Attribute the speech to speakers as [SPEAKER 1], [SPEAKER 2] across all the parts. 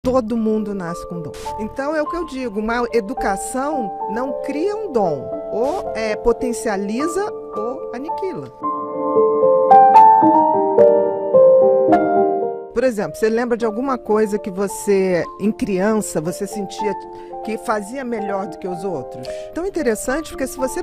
[SPEAKER 1] Todo mundo nasce com dom. Então é o que eu digo, uma educação não cria um dom, ou potencializa ou aniquila. Por exemplo, você lembra de alguma coisa que você, em criança, você sentia que fazia melhor do que os outros? Então é interessante, porque se você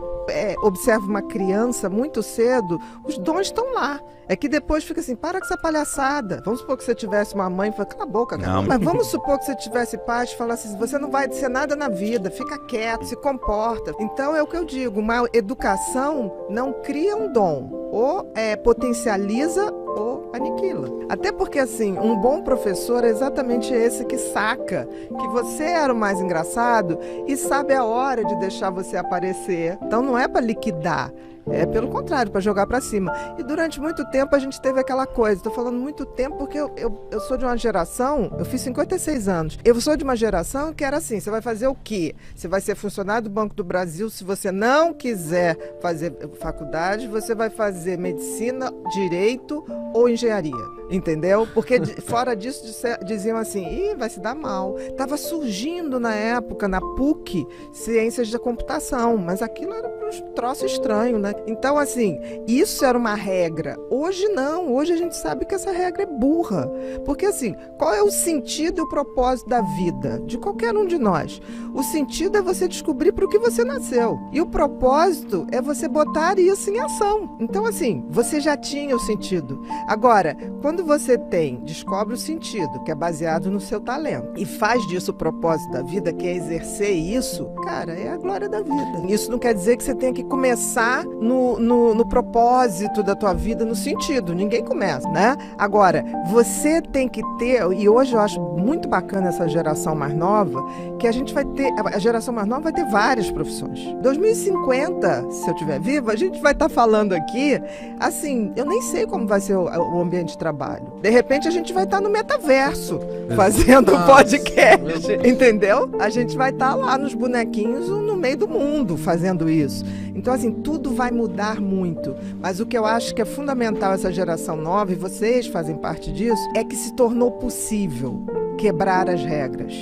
[SPEAKER 1] observa uma criança muito cedo, os dons estão lá. É que depois fica assim, para com essa palhaçada. Vamos supor que você tivesse uma mãe e fala, cala a boca, cara. Mas vamos supor que você tivesse pais e falasse assim, você não vai ser nada na vida, fica quieto, se comporta. Então é o que eu digo, uma educação não cria um dom, ou potencializa ou aniquila. Até porque, assim, um bom professor é exatamente esse que saca que você era o mais engraçado e sabe a hora de deixar você aparecer. Então não é para liquidar. É pelo contrário, para jogar para cima. E durante muito tempo a gente teve aquela coisa, estou falando muito tempo porque eu sou de uma geração, eu fiz 56 anos, eu sou de uma geração que era assim, você vai fazer o quê? Você vai ser funcionário do Banco do Brasil, se você não quiser fazer faculdade, você vai fazer medicina, direito ou engenharia. Entendeu? Porque fora disso diziam assim, vai se dar mal. Estava surgindo na época, na PUC, ciências da computação, mas aquilo era um troço estranho, né? Então, assim, isso era uma regra. Hoje não, hoje a gente sabe que essa regra é burra. Porque, assim, qual é o sentido e o propósito da vida? De qualquer um de nós. O sentido é você descobrir para o que você nasceu. E o propósito é você botar isso em ação. Então, assim, você já tinha o sentido. Agora, quando você descobre o sentido, que é baseado no seu talento, e faz disso o propósito da vida, que é exercer isso, cara, é a glória da vida. Isso não quer dizer que você tenha que começar no propósito da tua vida, no sentido. Ninguém começa, né? Agora, você tem que ter, e hoje eu acho muito bacana essa geração mais nova, que a gente vai ter, a geração mais nova vai ter várias profissões. 2050, se eu estiver viva, a gente vai estar falando aqui, assim, eu nem sei como vai ser o ambiente de trabalho. De repente a gente vai estar no metaverso fazendo podcast, entendeu? A gente vai estar lá nos bonequinhos no meio do mundo fazendo isso. Então, assim, tudo vai mudar muito. Mas o que eu acho que é fundamental essa geração nova, e vocês fazem parte disso, é que se tornou possível quebrar as regras,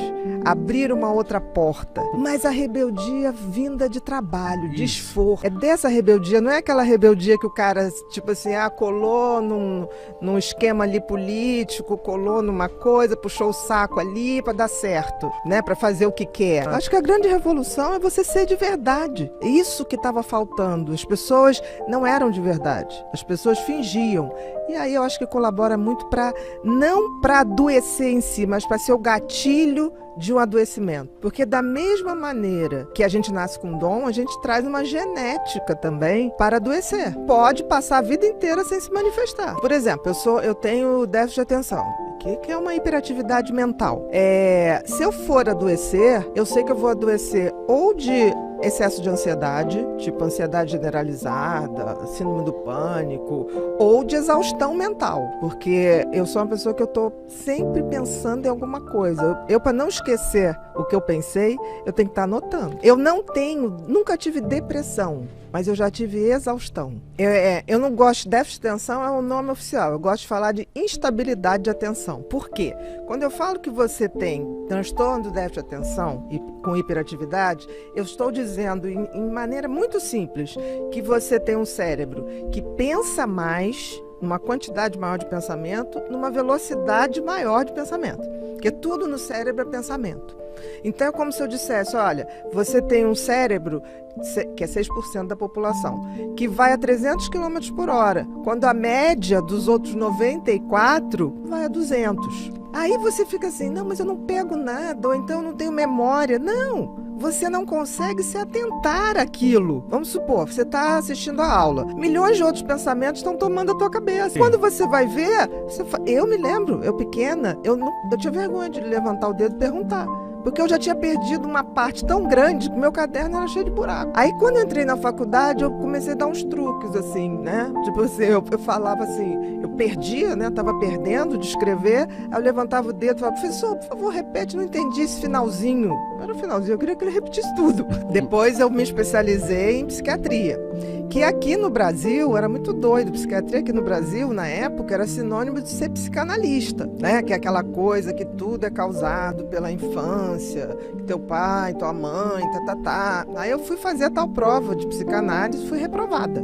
[SPEAKER 1] abrir uma outra porta. Mas a rebeldia vinda de trabalho, de esforço. É dessa rebeldia, não é aquela rebeldia que o cara, tipo assim, colou num esquema ali político, colou numa coisa, puxou o saco ali para dar certo, né? Para fazer o que quer. Acho que a grande revolução é você ser de verdade. Isso que estava faltando. As pessoas não eram de verdade. As pessoas fingiam. E aí eu acho que colabora muito não para adoecer em si, mas para ser o gatilho de um adoecimento. Porque da mesma maneira que a gente nasce com dom, a gente traz uma genética também para adoecer. Pode passar a vida inteira sem se manifestar. Por exemplo, eu tenho déficit de atenção, que é uma hiperatividade mental. Se eu for adoecer, eu sei que eu vou adoecer ou de excesso de ansiedade, tipo ansiedade generalizada, síndrome do pânico, ou de exaustão mental, porque eu sou uma pessoa que eu estou sempre pensando em alguma coisa. Eu para não esquecer o que eu pensei, eu tenho que estar anotando. Eu nunca tive depressão, mas eu já tive exaustão. Eu não gosto, déficit de atenção é o nome oficial, eu gosto de falar de instabilidade de atenção. Por quê? Quando eu falo que você tem transtorno do déficit de atenção com hiperatividade, eu estou dizendo em maneira muito simples que você tem um cérebro que pensa mais, numa quantidade maior de pensamento, numa velocidade maior de pensamento. Porque tudo no cérebro é pensamento. Então é como se eu dissesse, olha, você tem um cérebro, que é 6% da população, que vai a 300 km por hora, quando a média dos outros 94 vai a 200. Aí você fica assim, não, mas eu não pego nada, ou então eu não tenho memória. Não! Você não consegue se atentar àquilo. Vamos supor, você está assistindo a aula. Milhões de outros pensamentos estão tomando a tua cabeça. Sim. Quando você vai ver, eu me lembro, eu pequena, eu tinha vergonha de levantar o dedo e perguntar. Porque eu já tinha perdido uma parte tão grande que meu caderno era cheio de buraco. Aí quando eu entrei na faculdade, eu comecei a dar uns truques, assim, né? Tipo assim, eu falava assim, eu perdia, né? Tava perdendo de escrever, aí eu levantava o dedo e falava, professor, por favor, repete, não entendi esse finalzinho. Mas no finalzinho eu queria que ele repetisse tudo. Depois eu me especializei em psiquiatria, que aqui no Brasil era muito doido. Psiquiatria aqui no Brasil, na época, era sinônimo de ser psicanalista, né? Que é aquela coisa que tudo é causado pela infância, que teu pai, tua mãe, tá. Aí eu fui fazer a tal prova de psicanálise e fui reprovada.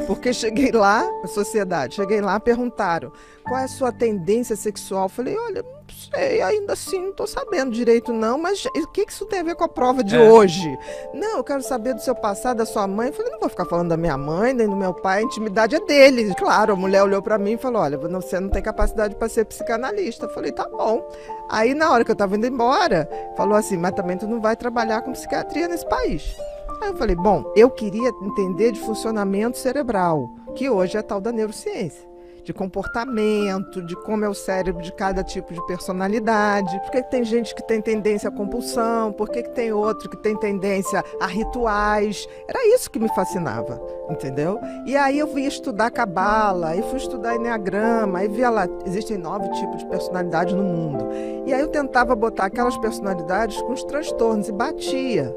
[SPEAKER 1] Porque cheguei lá, a sociedade, perguntaram qual é a sua tendência sexual. Falei, olha, não sei, ainda assim, não estou sabendo direito não, mas o que isso tem a ver com a prova de hoje? Não, eu quero saber do seu passado, da sua mãe. Eu falei, não vou ficar falando da minha mãe, nem do meu pai, a intimidade é deles. Claro, a mulher olhou para mim e falou, olha, você não tem capacidade para ser psicanalista. Eu falei, tá bom. Aí, na hora que eu estava indo embora, falou assim, mas também tu não vai trabalhar com psiquiatria nesse país. Aí eu falei, bom, eu queria entender de funcionamento cerebral, que hoje é a tal da neurociência. De comportamento, de como é o cérebro de cada tipo de personalidade. Por que tem gente que tem tendência à compulsão? Por que tem outro que tem tendência a rituais? Era isso que me fascinava, entendeu? E aí eu fui estudar cabala, aí fui estudar enneagrama, aí via lá, existem 9 tipos de personalidade no mundo. E aí eu tentava botar aquelas personalidades com os transtornos e batia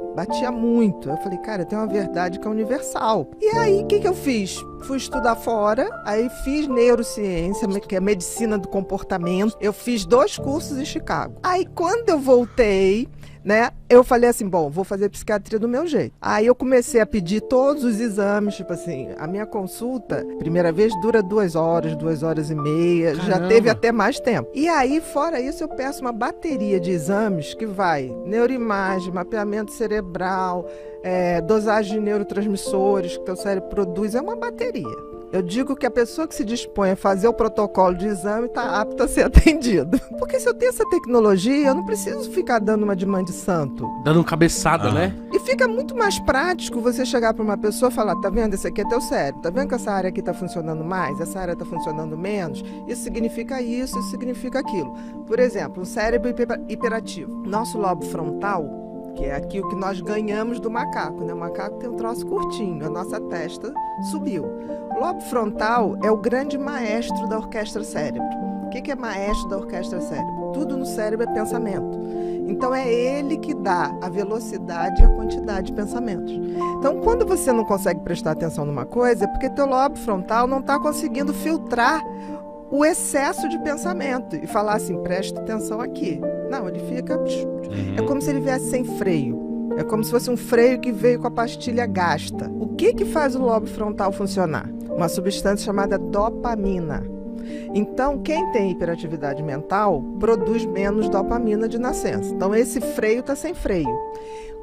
[SPEAKER 1] muito. Eu falei, cara, tem uma verdade que é universal. E aí, o que eu fiz? Fui estudar fora, aí fiz neurociência, que é medicina do comportamento. Eu fiz 2 cursos em Chicago. Aí, quando eu voltei, né, eu falei assim, bom, vou fazer psiquiatria do meu jeito. Aí eu comecei a pedir todos os exames, tipo assim, a minha consulta, primeira vez, dura 2 horas, 2 horas e meia,
[SPEAKER 2] Caramba.
[SPEAKER 1] Já teve até mais tempo. E aí, fora isso, eu peço uma bateria de exames que vai neuroimagem, mapeamento cerebral, dosagem de neurotransmissores que o teu cérebro produz, é uma bateria. Eu digo que a pessoa que se dispõe a fazer o protocolo de exame está apta a ser atendido. Porque se eu tenho essa tecnologia, eu não preciso ficar dando uma de mãe de santo.
[SPEAKER 2] Dando uma cabeçada, né?
[SPEAKER 1] E fica muito mais prático você chegar para uma pessoa e falar, tá vendo, esse aqui é teu cérebro, tá vendo que essa área aqui está funcionando mais, essa área está funcionando menos, isso significa isso significa aquilo. Por exemplo, um cérebro hiperativo. Nosso lobo frontal, que é aqui o que nós ganhamos do macaco, né? O macaco tem um troço curtinho, a nossa testa subiu. O lobo frontal é o grande maestro da orquestra cérebro. O que é maestro da orquestra cérebro? Tudo no cérebro é pensamento. Então é ele que dá a velocidade e a quantidade de pensamentos. Então quando você não consegue prestar atenção numa coisa, é porque teu lobo frontal não está conseguindo filtrar o excesso de pensamento e falar assim, presta atenção aqui. Não, ele fica... É como se ele viesse sem freio. É como se fosse um freio que veio com a pastilha gasta. O que faz o lobo frontal funcionar? Uma substância chamada dopamina. Então, quem tem hiperatividade mental produz menos dopamina de nascença. Então, esse freio está sem freio.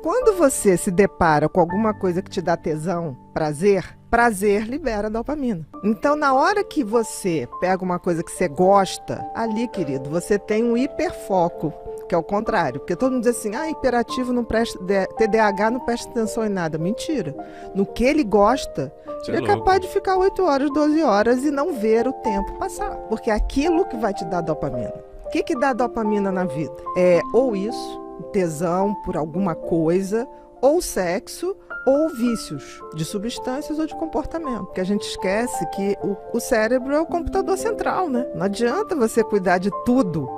[SPEAKER 1] Quando você se depara com alguma coisa que te dá tesão, prazer libera dopamina. Então, na hora que você pega uma coisa que você gosta, ali, querido, você tem um hiperfoco, que é o contrário. Porque todo mundo diz assim, hiperativo não presta, TDAH não presta atenção em nada. Mentira. No que ele gosta, ele é capaz de ficar 8 horas, 12 horas e não ver o tempo passar. Porque é aquilo que vai te dar dopamina. O que dá dopamina na vida? É ou isso, tesão por alguma coisa, ou sexo, ou vícios de substâncias ou de comportamento. Porque a gente esquece que o cérebro é o computador central, né? Não adianta você cuidar de tudo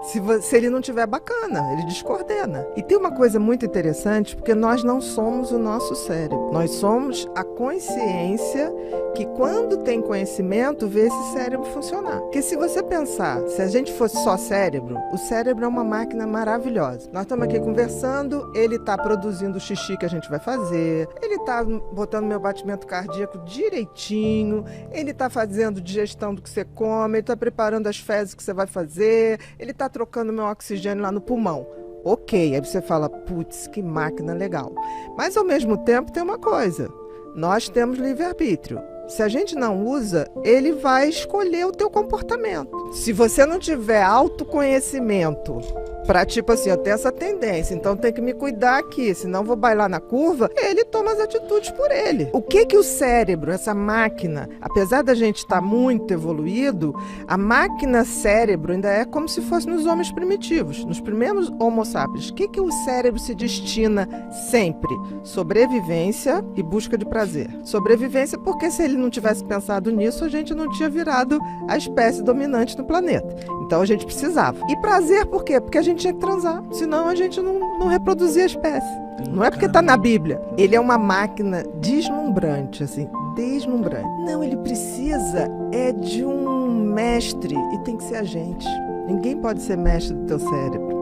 [SPEAKER 1] se ele não tiver bacana, ele descoordena. E tem uma coisa muito interessante, porque nós não somos o nosso cérebro. Nós somos a consciência que, quando tem conhecimento, vê esse cérebro funcionar. Porque se você pensar, se a gente fosse só cérebro, o cérebro é uma máquina maravilhosa. Nós estamos aqui conversando, ele está produzindo o xixi que a gente vai fazer, ele está botando meu batimento cardíaco direitinho, ele está fazendo digestão do que você come, ele está preparando as fezes que você vai fazer, ele está trocando meu oxigênio lá no pulmão. Ok, aí você fala, putz, que máquina legal. Mas ao mesmo tempo tem uma coisa, nós temos livre-arbítrio. Se a gente não usa, ele vai escolher o teu comportamento. Se você não tiver autoconhecimento para, tipo assim, eu tenho essa tendência, então tem que me cuidar aqui, senão vou bailar na curva, ele toma as atitudes por ele. O que o cérebro, essa máquina, apesar da gente estar muito evoluído, a máquina cérebro ainda é como se fosse nos homens primitivos, nos primeiros homo sapiens. O que o cérebro se destina sempre? Sobrevivência e busca de prazer. Sobrevivência porque se ele não tivesse pensado nisso, a gente não tinha virado a espécie dominante no planeta. Então a gente precisava. E prazer por quê? Porque a gente tinha que transar. Senão a gente não reproduzia a espécie. Não é porque tá na Bíblia. Ele é uma máquina deslumbrante, assim, deslumbrante. Não, ele precisa de um mestre e tem que ser a gente. Ninguém pode ser mestre do teu cérebro.